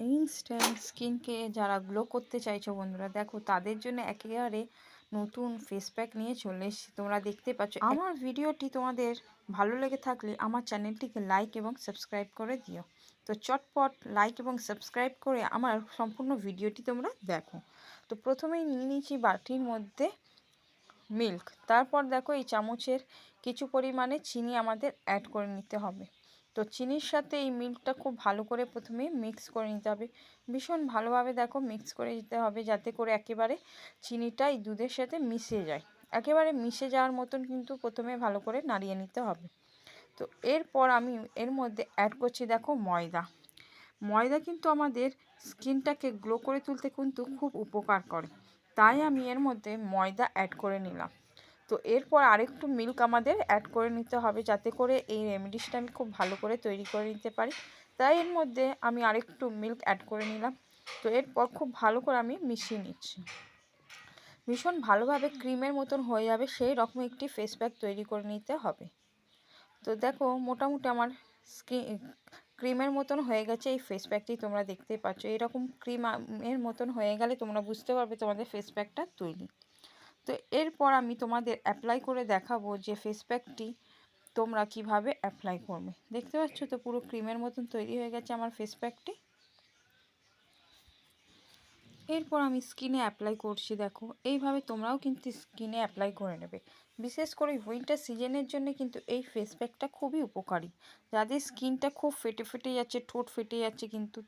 Instant স্কিনকে যারা glow করতে চাইছো বন্ধুরা, দেখো তাদের জন্য একেবারে নতুন ফেস প্যাক নিয়ে চলে এসেছি। তোমরা দেখতে পাচ্ছ। আমার ভিডিওটি তোমাদের ভালো লেগে থাকলে আমার চ্যানেলটিকে লাইক এবং সাবস্ক্রাইব করে দিও। তো চটপট লাইক এবং সাবস্ক্রাইব করে আমার সম্পূর্ণ ভিডিওটি তোমরা দেখো। তো প্রথমেই নিয়ে নিয়েছি বাটির মধ্যে মিল্ক। তারপর দেখো এই চামচের কিছু পরিমাণে চিনি আমাদের অ্যাড করে নিতে হবে। তো চিনির সাথে এই মিল্কটা খুব ভালো করে প্রথমে মিক্স করে নিতে হবে। ভীষণ ভালোভাবে দেখো মিক্স করে দিতে হবে, যাতে করে একেবারে চিনিটা এই দুধের সাথে মিশে যায়। একেবারে মিশে যাওয়ার মতন কিন্তু প্রথমে ভালো করে নাড়িয়ে নিতে হবে। তো এরপর আমি এর মধ্যে অ্যাড করছি দেখো ময়দা। ময়দা কিন্তু আমাদের স্কিনটাকে গ্লো করে তুলতে কিন্তু খুব উপকার করে, তাই আমি এর মধ্যে ময়দা অ্যাড করে নিলাম। তো এরপর আরেকটু মিল্ক আমাদের অ্যাড করে নিতে হবে, যাতে করে এই রেমেডিসটা আমি খুব ভালো করে তৈরি করে নিতে পারি। তাই এর মধ্যে আমি আরেকটু মিল্ক অ্যাড করে নিলাম। তো এরপর খুব ভালো করে আমি মিশিয়ে নিচ্ছি। ভীষণ ভালোভাবে ক্রিমের মতন হয়ে যাবে সেই রকম একটি ফেস প্যাক তৈরি করে নিতে হবে। তো দেখো মোটামুটি আমার ক্রিমের মতন হয়ে গেছে এই ফেস প্যাকটি। তোমরা দেখতেই পাচ্ছ এরকম ক্রিমের মতন হয়ে গেলে তোমরা বুঝতে পারবে তোমাদের ফেস প্যাকটা তৈরি। তো এরপর আমি তোমাদের অ্যাপ্লাই করে দেখাবো যে ফেস প্যাকটি তোমরা কিভাবে অ্যাপ্লাই করবে। দেখতে পাচ্ছ তো পুরো ক্রিমের মতন তৈরি হয়ে গেছে আমার ফেস প্যাকটি। এরপর আমি স্কিনে অ্যাপ্লাই করছি। দেখো এইভাবে তোমরাও কিন্তু স্কিনে অ্যাপ্লাই করে নেবে। বিশেষ করে উইন্টার সিজনের জন্য কিন্তু এই ফেস প্যাকটা খুবই উপকারী। যাদের স্কিনটা খুব ফেটে ফেটে যাচ্ছে, ঠোঁট ফেটে যাচ্ছে, কিন্তু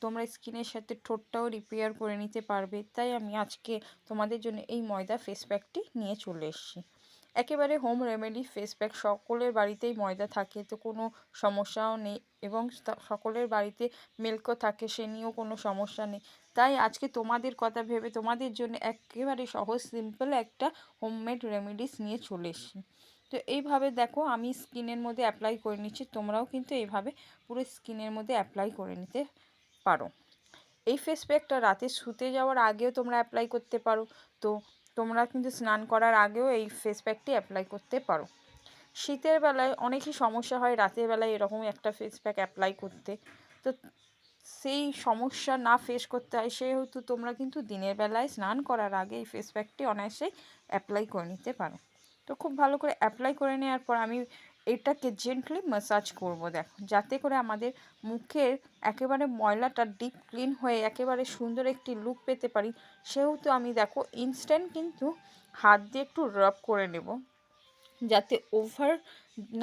তোমরা স্কিনের সাথে ঠোঁটটাও রিপেয়ার করে নিতে পারবে। তাই আমি আজকে তোমাদের জন্য এই ময়দা ফেস প্যাকটি নিয়ে চলে এসেছি। একেবারে হোম রেমেডি ফেস প্যাক। সকলের বাড়িতেই ময়দা থাকে, তো কোনো সমস্যাও নেই, এবং সকলের বাড়িতে মিল্কও থাকে, সে নিয়েও কোনো সমস্যা নেই। তাই আজকে তোমাদের কথা ভেবে তোমাদের জন্য একেবারে সহজ সিম্পল একটা হোমমেড রেমেডিস নিয়ে চলে এসেছি। তো এইভাবে দেখো আমি স্কিনের মধ্যে অ্যাপ্লাই করে নিচ্ছি। তোমরাও কিন্তু এইভাবে পুরো স্কিনের মধ্যে অ্যাপ্লাই করে নিতে পারো। এই ফেস প্যাকটা রাতে শুতে যাওয়ার আগেও তোমরা অ্যাপ্লাই করতে পারো। তো তোমরা কিন্তু স্নান করার আগেও এই ফেস প্যাকটি অ্যাপ্লাই করতে পারো। শীতের বেলায় অনেকই সমস্যা হয় রাতের বেলায় এরকম একটা ফেস প্যাক অ্যাপ্লাই করতে। তো সেই সমস্যা না ফেস করতে হয় সেহেতু তোমরা কিন্তু দিনের বেলায় স্নান করার আগে এই ফেস প্যাকটি অনায়াসেই অ্যাপ্লাই করে নিতে পারো। তো খুব ভালো করে অ্যাপ্লাই করে নেওয়ার পর আমি এটাকে জেন্টলি ম্যাসাজ করব, দেখো, যাতে করে আমাদের মুখের একেবারে ময়লাটা ডিপ ক্লিন হয়ে একেবারে সুন্দর একটি লুক পেতে পারি। সেহেতু আমি দেখো ইনস্ট্যান্ট কিন্তু হাত দিয়ে একটু রাব করে নেব, যাতে ওভার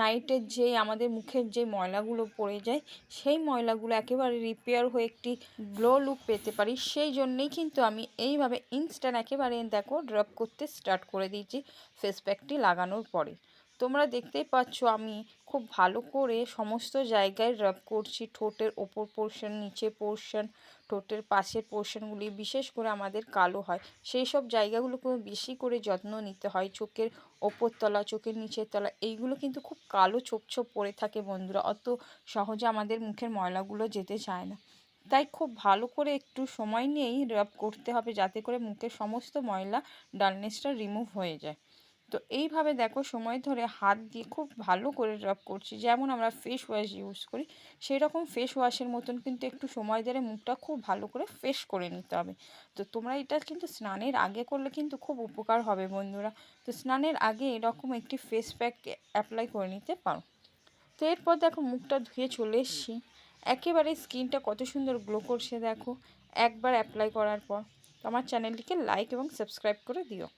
নাইটের যে আমাদের মুখের যে ময়লাগুলো পড়ে যায় সেই ময়লাগুলো একেবারে রিপেয়ার হয়ে একটি গ্লো লুক পেতে পারি। সেই জন্যেই কিন্তু আমি এইভাবে ইনস্ট্যান্ট একেবারে দেখো ড্রপ করতে স্টার্ট করে দিয়েছি ফেস প্যাকটি লাগানোর পরে। তোমরা দেখতেই পাচ্ছ আমি খুব ভালো করে সমস্ত জায়গায় রাব করছি। ঠোঁটের ওপর পোর্শন, নিচে পোর্শন, ঠোঁটের পাশের পোর্শনগুলি বিশেষ করে আমাদের কালো হয় সেই সব জায়গাগুলোকে বেশি করে যত্ন নিতে হয়। চোখের ওপর তলা, চোখের নিচের তলা, এইগুলো কিন্তু খুব কালো ছোপ ছোপ পড়ে থাকে বন্ধুরা। অত সহজে আমাদের মুখের ময়লাগুলো যেতে চায় না, তাই খুব ভালো করে একটু সময় নিয়েই রাব করতে হবে, যাতে করে মুখের সমস্ত ময়লা ডালনেসটা রিমুভ হয়ে যায়। তো এইভাবে দেখো সময় ধরে হাত দিয়ে খুব ভালো করে রাব করছি, যেমন আমরা ফেস ওয়াশ ইউজ করি সেই রকম ফেস ওয়াশের মতন কিন্তু একটু সময় ধরে মুখটা খুব ভালো করে ফ্রেশ করে নিতে হবে। তো তোমরা এটা কিন্তু স্নানের আগে করলে কিন্তু খুব উপকার হবে বন্ধুরা। তো স্নানের আগে এরকম একটি ফেস প্যাক অ্যাপ্লাই করে নিতে পারো। তো এরপর দেখো মুখটা ধুয়ে চলে এসেছি। একেবারে স্কিনটা কত সুন্দর গ্লো করছে দেখো একবার অ্যাপ্লাই করার পর। তো আমার চ্যানেলটিকে লাইক এবং সাবস্ক্রাইব করে দিও।